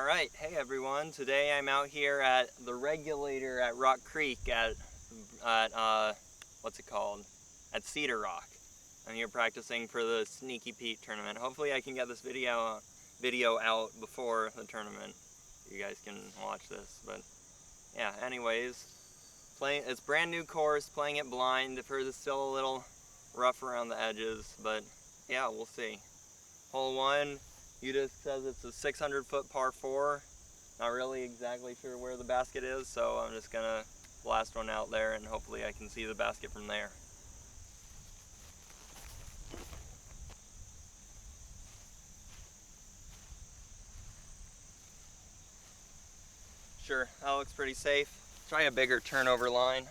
Alright, hey everyone. Today I'm out here at the Regulator at Rock Creek at what's it called? At Cedar Rock. I'm here practicing for the Sneeky Pete tournament. Hopefully I can get this video out before the tournament. You guys can watch this, but yeah, anyways. It's brand new course, playing it blind. I've heard it's still a little rough around the edges, but yeah, we'll see. Hole 1. UDisc says it's a 600-foot par 4. Not really exactly sure where the basket is, so I'm just gonna blast one out there and hopefully I can see the basket from there. Sure, that looks pretty safe. Try a bigger turnover line.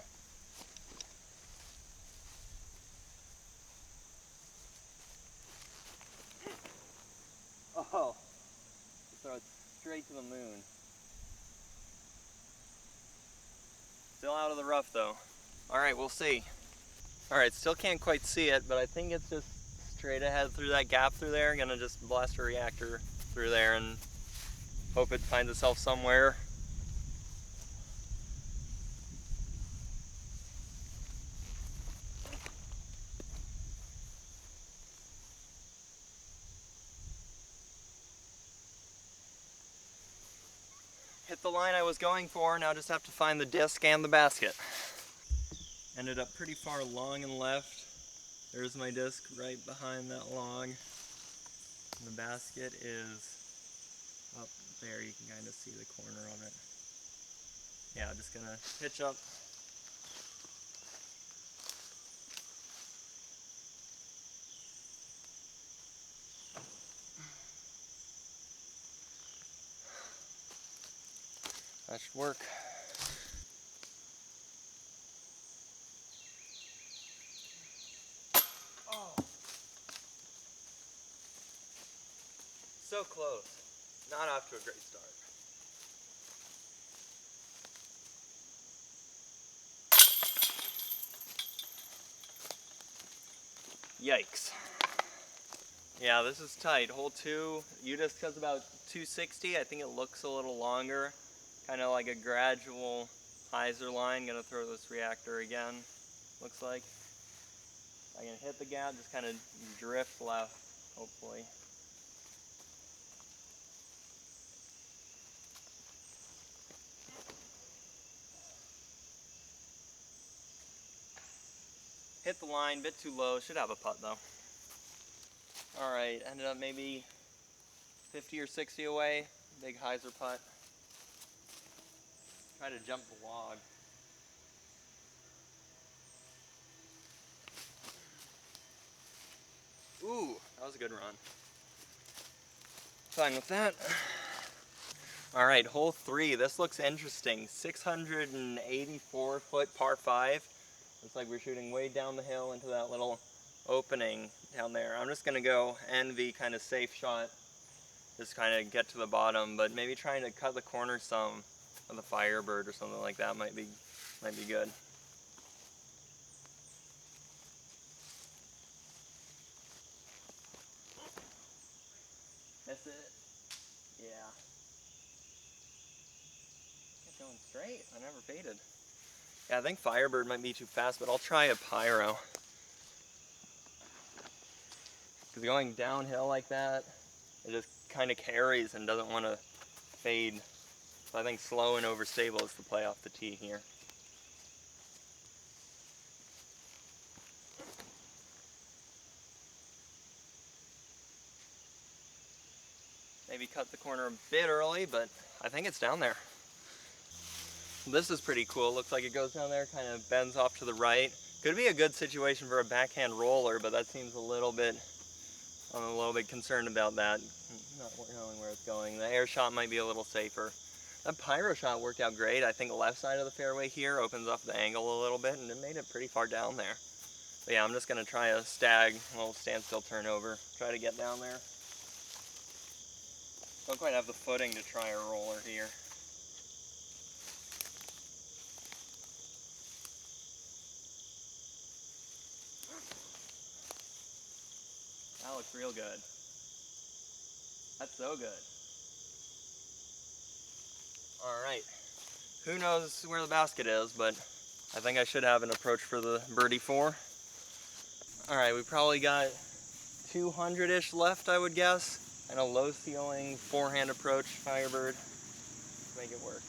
Oh, throw it straight to the moon. Still out of the rough though. Alright, we'll see. Alright, still can't quite see it, but I think it's just straight ahead through that gap through there. I'm gonna just blast a reactor through there and hope it finds itself somewhere. Hit the line I was going for, now just have to find the disc and the basket. Ended up pretty far long and left. There's my disc right behind that log. And the basket is up there, you can kind of see the corner of it. Yeah, just gonna hitch up. That should work. Oh! So close. Not off to a great start. Yikes. Yeah, this is tight. Hole 2, UDisc has about 260. I think it looks a little longer. Kind of like a gradual hyzer line. Gonna throw this reactor again, looks like. I can hit the gap, just kind of drift left, hopefully. Hit the line, bit too low, should have a putt though. Alright, ended up maybe 50 or 60 away, big hyzer putt. Try to jump the log. Ooh, that was a good run. Fine with that. Alright, hole 3, this looks interesting. 684 foot par 5. Looks like we're shooting way down the hill into that little opening down there. I'm just gonna go NV kind of safe shot. Just kind of get to the bottom, but maybe trying to cut the corner some of the Firebird or something like that might be good. Miss it? Yeah. Kept going straight. I never faded. Yeah, I think Firebird might be too fast, but I'll try a Pyro. Because going downhill like that, it just kind of carries and doesn't want to fade. So I think slow and overstable is the play off the tee here. Maybe cut the corner a bit early, but I think it's down there. This is pretty cool. Looks like it goes down there, kind of bends off to the right. Could be a good situation for a backhand roller, but that seems I'm a little bit concerned about that. Not knowing where it's going. The air shot might be a little safer. That Pyro shot worked out great. I think the left side of the fairway here opens up the angle a little bit, and it made it pretty far down there. But yeah, I'm just gonna try a little standstill turnover. Try to get down there. Don't quite have the footing to try a roller here. That looks real good. That's so good. Alright, who knows where the basket is, but I think I should have an approach for the birdie 4. Alright, we probably got 200-ish left, I would guess, and a low ceiling forehand approach Firebird. Make it work.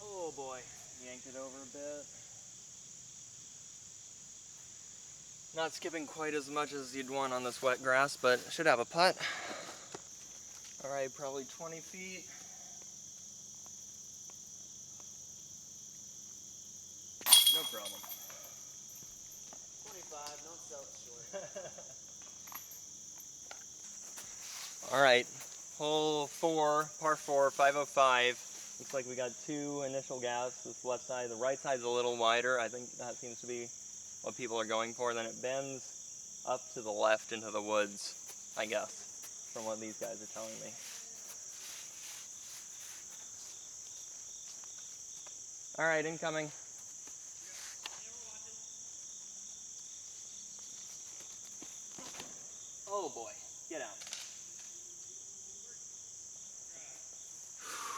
Oh boy, yanked it over a bit. Not skipping quite as much as you'd want on this wet grass, but should have a putt. Alright, probably 20 feet. No problem. 25, don't sell it short. Alright, hole 4, par 4, 505. Looks like we got 2 initial gaps. This left side, the right side's a little wider. I think that seems to be what people are going for. Then it bends up to the left into the woods, I guess, from what these guys are telling me. Alright, incoming. Oh boy, get out.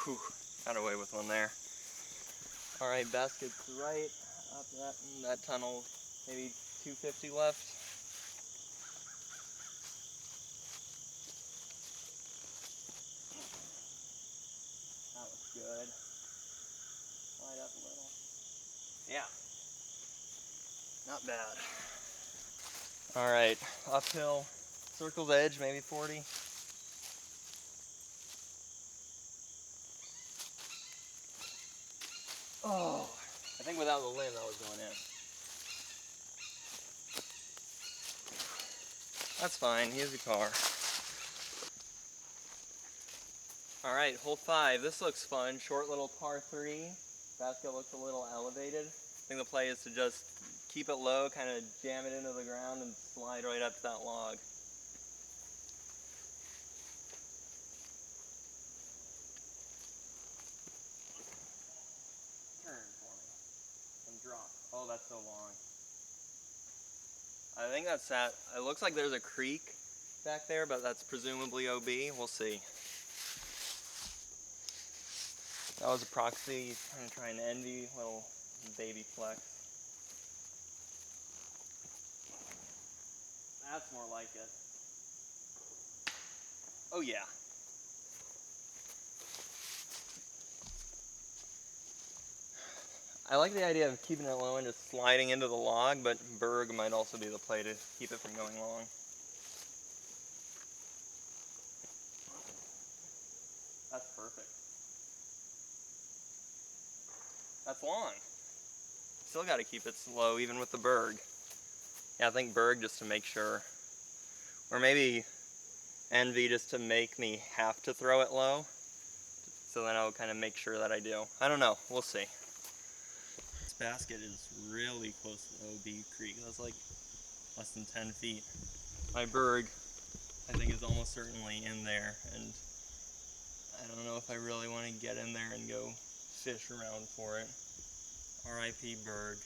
Whew, got away with one there. Alright, basket's right up that tunnel, maybe 250 left. That looks good. Slide up a little. Yeah. Not bad. Alright, uphill, circled edge, maybe 40. Oh, I think without the limb that was going in. That's fine, use your car. Alright, hole 5. This looks fun. Short little par 3. Basket looks a little elevated. I think the play is to just keep it low, kind of jam it into the ground and slide right up to that log. Turn for me. And drop. Oh, that's so long. I think that's that. It looks like there's a creek back there, but that's presumably OB. We'll see. That was a proxy, kind of trying to envy, little baby flex. That's more like it. Oh yeah. I like the idea of keeping it low and just sliding into the log, but berg might also be the play to keep it from going long. That's perfect. That's long. Still got to keep it slow even with the berg. Yeah, I think berg just to make sure. Or maybe envy just to make me have to throw it low. So then I'll kind of make sure that I do. I don't know. We'll see. This basket is really close to the OB creek. That's like less than 10 feet. My berg, I think, is almost certainly in there. And I don't know if I really want to get in there and go fish around for it. R.I.P. berg.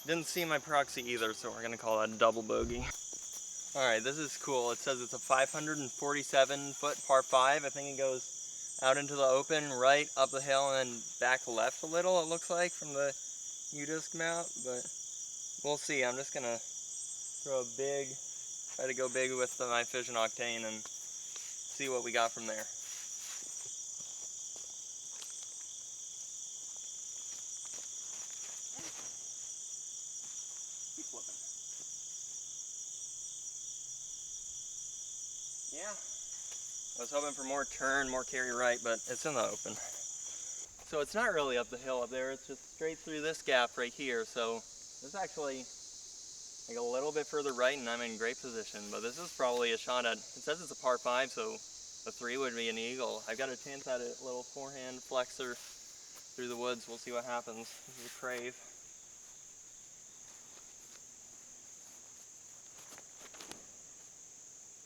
Didn't see my proxy either, so we're gonna call that a double bogey. Alright, this is cool. It says it's a 547 foot par 5. I think it goes out into the open, right up the hill, and then back left a little, it looks like, from the U-disc mount, but we'll see. I'm just gonna try to go big with my Fission Octane and see what we got from there. Keep flipping. Yeah. I was hoping for more turn, more carry right, but it's in the open. So it's not really up the hill up there, it's just straight through this gap right here. So it's actually like a little bit further right and I'm in great position, but this is probably a shot at, it says it's a par 5, so The 3 would be an eagle. I've got a chance at it, little forehand flexor through the woods. We'll see what happens. This is a crave.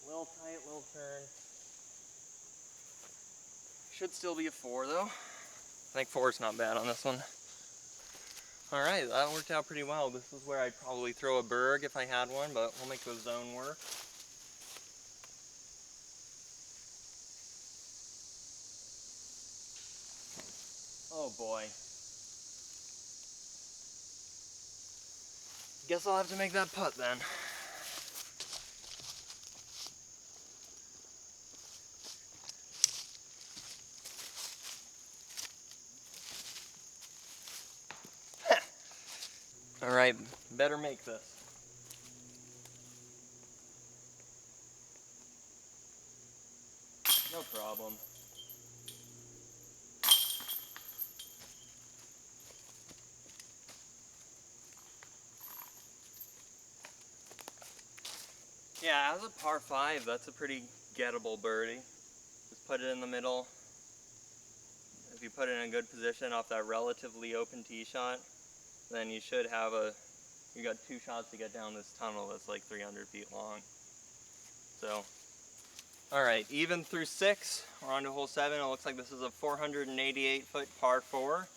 Little tight, little turn. Should still be a 4 though. I think 4 is not bad on this one. Alright, that worked out pretty well. This is where I'd probably throw a berg if I had one, but we'll make the zone work. Oh boy. Guess I'll have to make that putt then. Alright, better make this. No problem. Yeah, as a par 5, that's a pretty gettable birdie. Just put it in the middle. If you put it in a good position off that relatively open tee shot, then you should have you got 2 shots to get down this tunnel that's like 300 feet long. So, alright, even through 6, we're on to hole 7. It looks like this is a 488-foot par 4.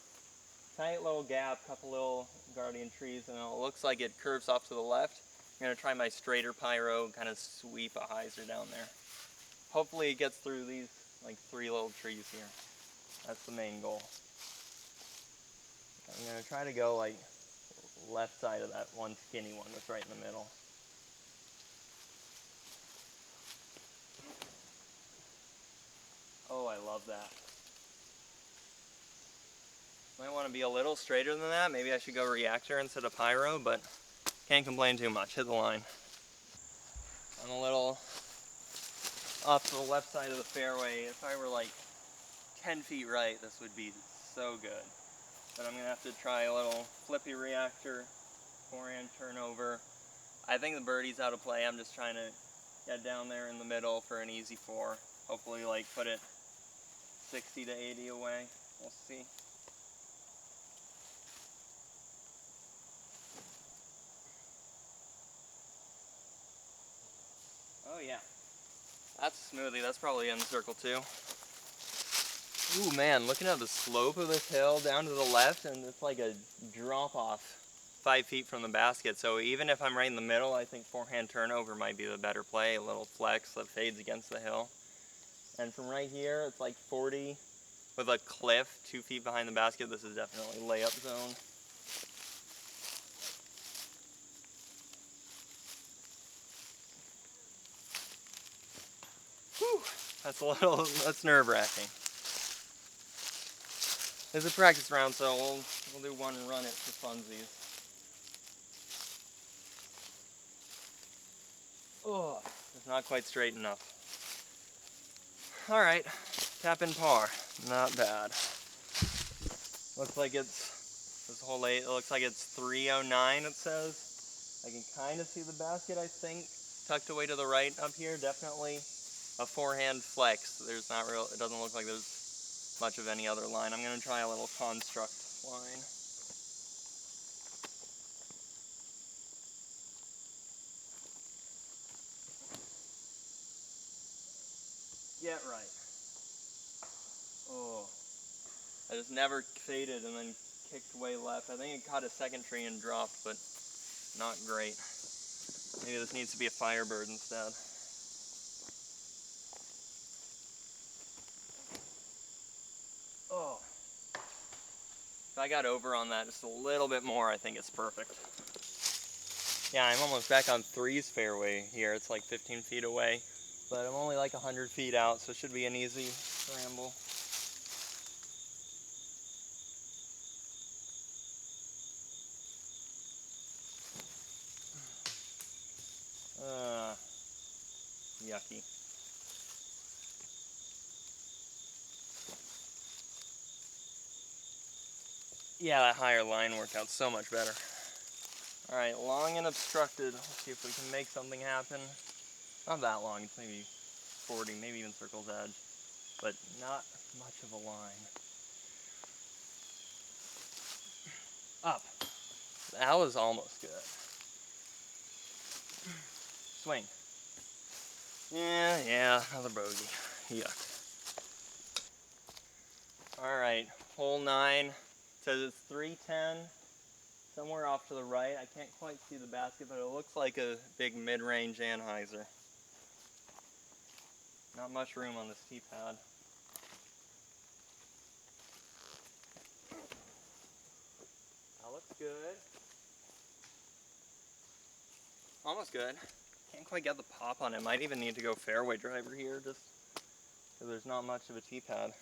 Tight little gap, couple little guardian trees, and it looks like it curves off to the left. I'm going to try my straighter pyro, kind of sweep a hyzer down there. Hopefully it gets through these like 3 little trees here. That's the main goal. I'm going to try to go like left side of that one skinny one that's right in the middle. Oh, I love that. Might want to be a little straighter than that. Maybe I should go reactor instead of pyro, but can't complain too much. Hit the line. I'm a little off the left side of the fairway. If I were like 10 feet right, this would be so good. But I'm going to have to try a little flippy reactor, forehand turnover. I think the birdie's out of play. I'm just trying to get down there in the middle for an easy 4. Hopefully like put it 60 to 80 away. We'll see. Oh yeah. That's a smoothie. That's probably in the circle too. Ooh man, looking at the slope of this hill down to the left, and it's like a drop off 5 feet from the basket. So even if I'm right in the middle, I think forehand turnover might be the better play. A little flex that fades against the hill. And from right here, it's like 40 with a cliff 2 feet behind the basket. This is definitely layup zone. Whew, that's nerve-wracking. It's a practice round, so we'll do one run it for funsies. Oh, it's not quite straight enough. Alright, tap in par. Not bad. Looks like this whole 8, it looks like it's 309 it says. I can kind of see the basket, I think, tucked away to the right up here. Definitely a forehand flex. There's not real, it doesn't look like there's much of any other line. I'm going to try a little construct line. Get right. Oh, I just never faded and then kicked way left. I think it caught a second tree and dropped, but not great. Maybe this needs to be a Firebird instead. Oh. If I got over on that just a little bit more, I think it's perfect. Yeah, I'm almost back on 3's fairway here. It's like 15 feet away, but I'm only like 100 feet out, so it should be an easy scramble. Yucky. Yeah, that higher line worked out so much better. Alright, long and obstructed. Let's see if we can make something happen. Not that long, it's maybe 40, maybe even circle's edge, but not much of a line. Up. That was almost good. Swing. Yeah, another bogey. Yuck. Alright, hole 9. It says it's 310. Somewhere off to the right. I can't quite see the basket, but it looks like a big mid-range anhyzer. Not much room on this tee pad. That looks good. Almost good. Can't quite get the pop on it. Might even need to go fairway driver here just because there's not much of a tee pad.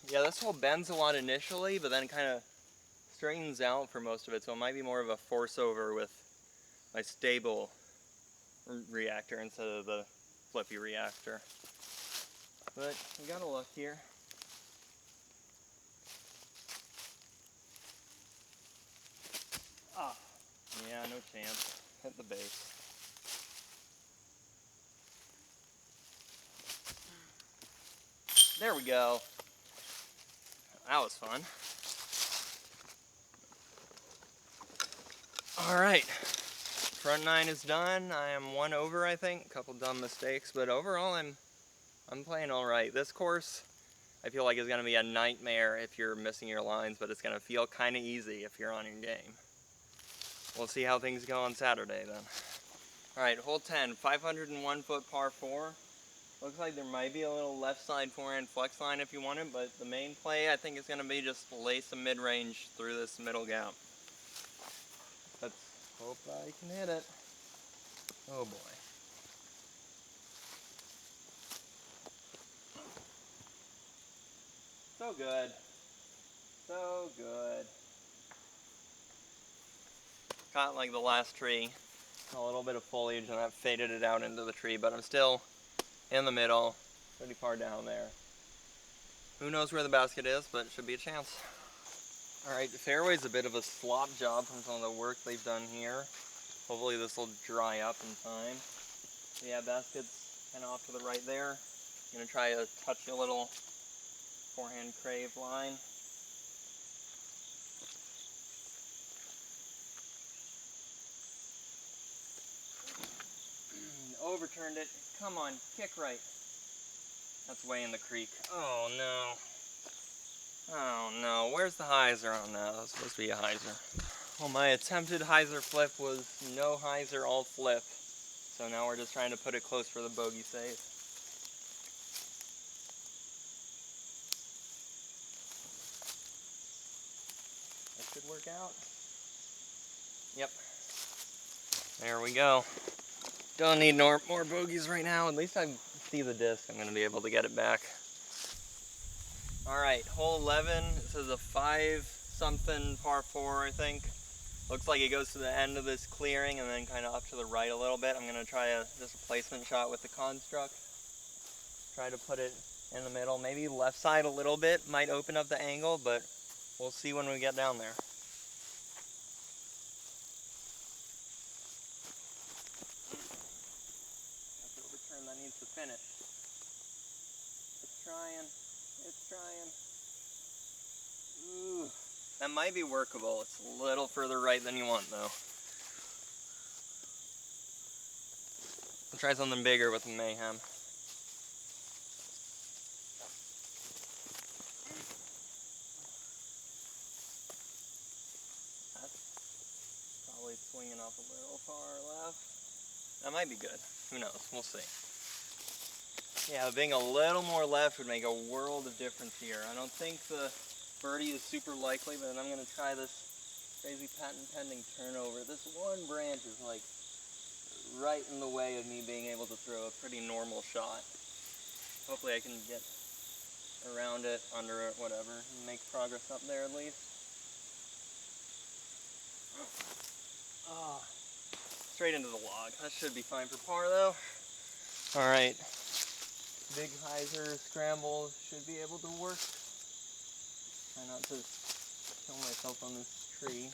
Yeah, this hole bends a lot initially, but then kind of straightens out for most of it, so it might be more of a force over with my stable reactor instead of the flippy reactor. But we got a look here. Ah, yeah, no chance. Hit the base. There we go. That was fun. Alright, front 9 is done. I am 1 over, I think. A couple dumb mistakes, but overall I'm playing alright. This course, I feel like is going to be a nightmare if you're missing your lines, but it's going to feel kind of easy if you're on your game. We'll see how things go on Saturday then. Alright, hole 10, 501 foot par 4. Looks like there might be a little left side forehand flex line if you want it, but the main play I think is going to be just lay some mid-range through this middle gap. Let's hope I can hit it. Oh boy. So good. So good. Caught like the last tree. A little bit of foliage and that faded it out into the tree, but I'm still in the middle, pretty far down there. Who knows where the basket is, but it should be a chance. Alright, the fairway's a bit of a slop job from some of the work they've done here. Hopefully this will dry up in time. Yeah, basket's kind of off to the right there. I'm going to try a touchy little forehand crave line. Overturned it. Come on, kick right. That's way in the creek. Oh no. Oh no, where's the hyzer on that? That was supposed to be a hyzer. Well, my attempted hyzer flip was no hyzer, all flip. So now we're just trying to put it close for the bogey save. That should work out. Yep. There we go. Don't need more bogeys right now. At least I see the disc. I'm going to be able to get it back. Alright, hole 11. This is a 5-something par 4, I think. Looks like it goes to the end of this clearing and then kind of up to the right a little bit. I'm going to try just a placement shot with the construct. Try to put it in the middle. Maybe left side a little bit. Might open up the angle, but we'll see when we get down there. That needs to finish. It's trying. It's trying. Ooh. That might be workable. It's a little further right than you want, though. I'll try something bigger with the Mayhem. That's probably swinging off a little far left. That might be good. Who knows? We'll see. Yeah, being a little more left would make a world of difference here. I don't think the birdie is super likely, but I'm going to try this crazy patent pending turnover. This one branch is like right in the way of me being able to throw a pretty normal shot. Hopefully I can get around it, under it, whatever, and make progress up there at least. Oh, straight into the log. That should be fine for par though. Alright. Big hyzer scramble should be able to work. Try not to kill myself on this tree.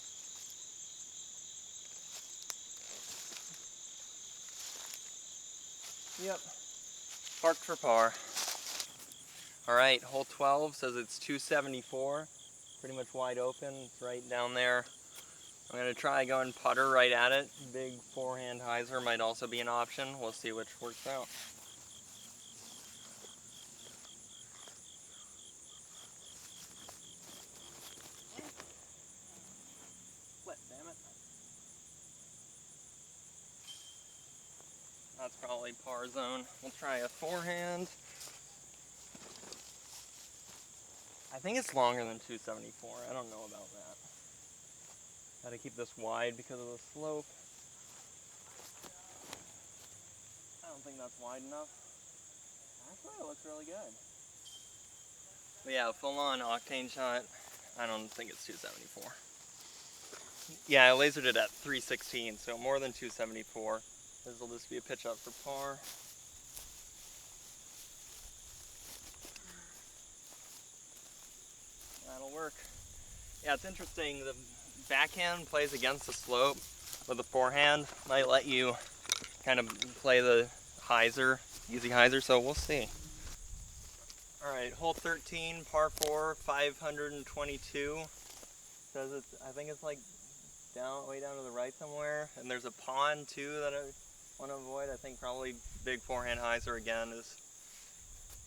Yep. Parked for par. Alright, hole 12 says it's 274. Pretty much wide open. It's right down there. I'm going to try going putter right at it. Big forehand hyzer might also be an option. We'll see which works out. Flip, damn it. That's probably par zone. We'll try a forehand. I think it's longer than 274. I don't know about that. Got to keep this wide because of the slope. I don't think that's wide enough. Actually, it looks really good. But yeah, full-on octane shot, I don't think it's 274. Yeah, I lasered it at 316, so more than 274. This will just be a pitch up for par. That'll work. Yeah, it's interesting. The backhand plays against the slope, but the forehand might let you kind of play the hyzer, easy hyzer, so we'll see. Alright, hole 13, par 4, 522. Says it's, I think it's like way down to the right somewhere. And there's a pond too that I want to avoid. I think probably big forehand hyzer again is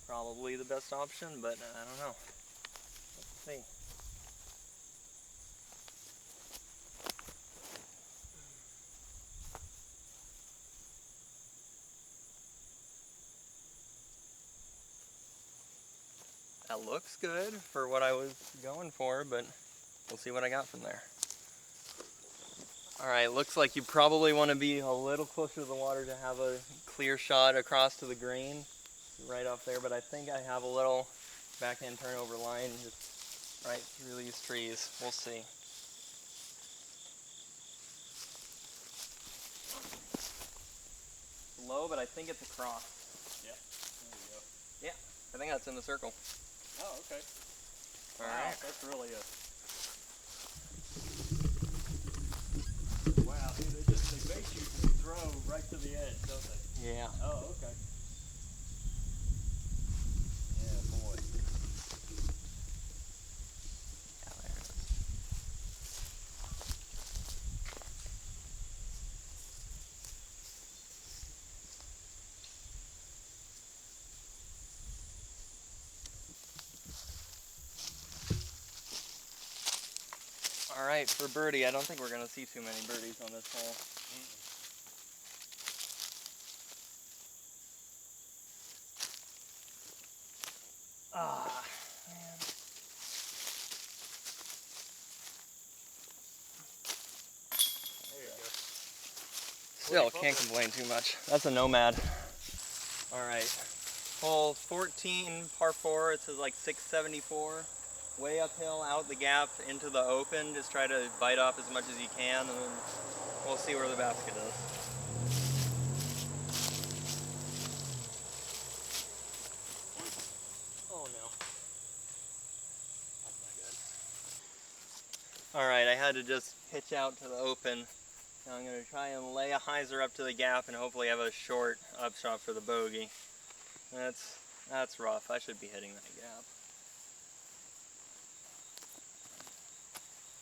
probably the best option, but I don't know. Let's see. That looks good for what I was going for, but we'll see what I got from there. Alright, looks like you probably want to be a little closer to the water to have a clear shot across to the green. Right off there, but I think I have a little backhand turnover line just right through these trees. We'll see. Low, but I think it's across. Yeah, there you go. Yeah, I think that's in the circle. Oh, okay. All wow, right. that's really a... Wow, see, they make you throw right to the edge, don't they? Yeah. Oh, okay. Yeah, boy. Yeah, there it is. All right, for birdie, I don't think we're going to see too many birdies on this hole. Ah, man. There you go. Still, can't complain too much. That's a nomad. All right, hole 14, par 4, it says like 674. Way uphill, out the gap, into the open. Just try to bite off as much as you can, and then we'll see where the basket is. Oh no. That's not good. Alright, I had to just pitch out to the open. Now I'm going to try and lay a hyzer up to the gap and hopefully have a short upshot for the bogey. That's rough. I should be hitting that gap.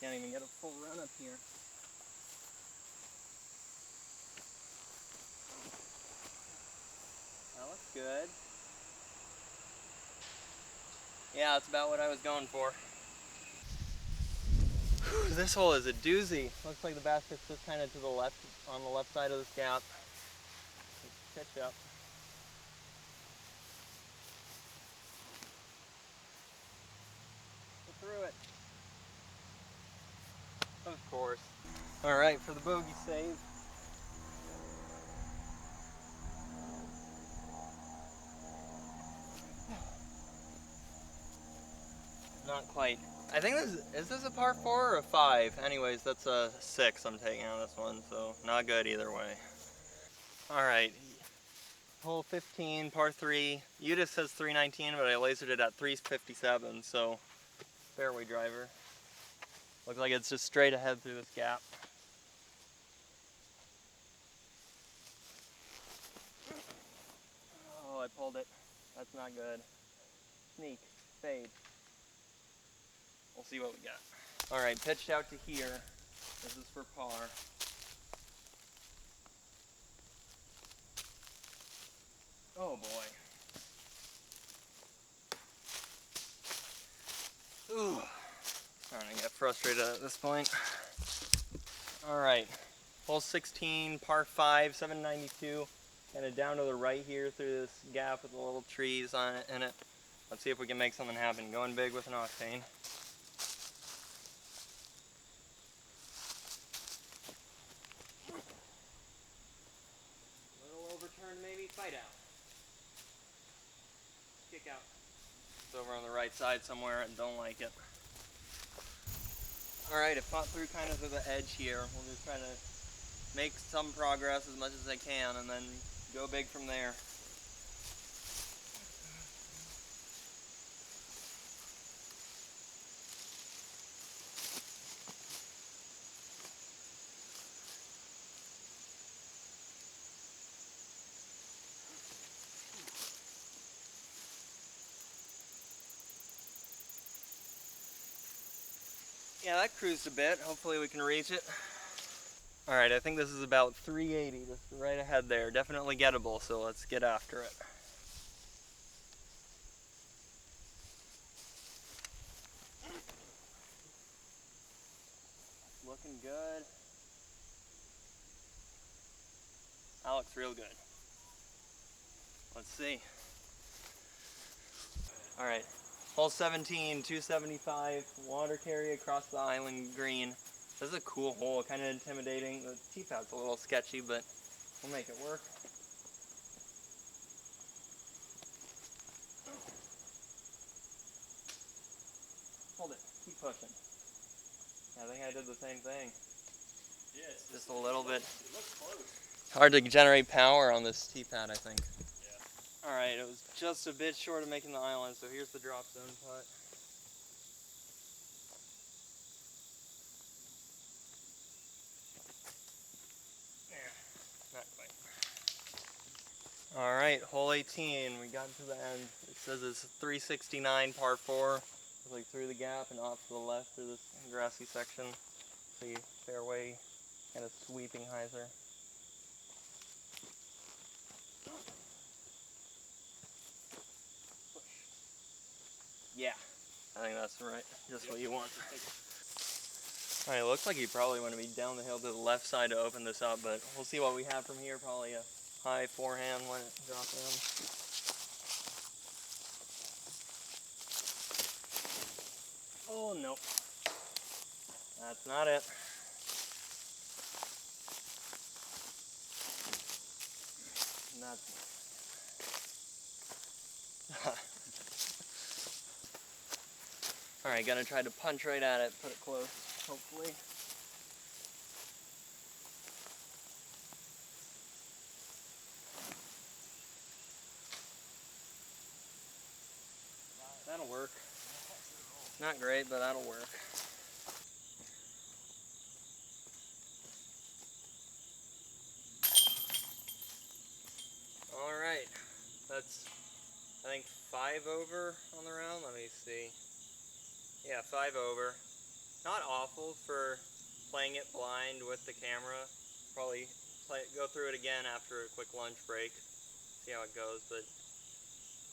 Can't even get a full run up here. That looks good. Yeah, that's about what I was going for. Whew, this hole is a doozy. Looks like the basket's just kind of to the left, on the left side of this gap. Let's pitch up. Go through it. Of course. Alright, for the bogey save. Not quite. I think is this a par 4 or a 5? Anyways, that's a 6 I'm taking on this one, so not good either way. Alright, hole 15, par 3. UDIS says 319, but I lasered it at 357, so fairway driver. Looks like it's just straight ahead through this gap. Hold it. That's not good. Sneak. Fade. We'll see what we got. Alright, pitched out to here. This is for par. Oh boy. Ooh. Starting to get frustrated at this point. Alright. Hole 16, par 5, 792. Kind of down to the right here through this gap with the little trees on it in it. Let's see if we can make something happen. Going big with an octane. Little overturn maybe. Fight out. Kick out. It's over on the right side somewhere. I don't like it. Alright, it fought through kind of to the edge here. We'll just try to make some progress as much as I can and then go big from there. Yeah, that cruised a bit. Hopefully we can reach it. Alright, I think this is about 380, just right ahead there. Definitely gettable, so let's get after it. Looking good. That looks real good. Let's see. Alright, hole 17, 275, water carry across the island green. This is a cool hole, kind of intimidating. The tee pad's a little sketchy, but we'll make it work. Hold it, keep pushing. I think I did the same thing. Yeah, it's Just a little bit. It looks close. Hard to generate power on this tee pad, I think. Yeah. Alright, it was just a bit short of making the island, so here's the drop zone putt. Not quite. Alright, hole 18, we got to the end. It says it's 369 par 4. It's like through the gap and off to the left through this grassy section. See fairway kind of sweeping hyzer. Yeah, I think that's right. Just what you want. Alright, it looks like you probably want to be down the hill to the left side to open this up, but we'll see what we have from here. Probably a high forehand when it drops in. Oh, no. That's not it. That's Alright, gonna try to punch right at it, put it close, hopefully. That'll work. Not great, but that'll work. Alright, that's, I think, 5 over on the round. Let me see. Yeah, 5 over. Not awful for playing it blind with the camera. Probably go through it again after a quick lunch break. See how it goes, but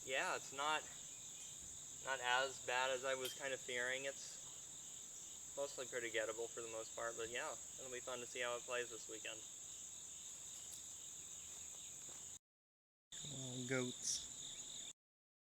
yeah, it's not as bad as I was kind of fearing. It's mostly pretty gettable for the most part, but yeah, it'll be fun to see how it plays this weekend. Goats.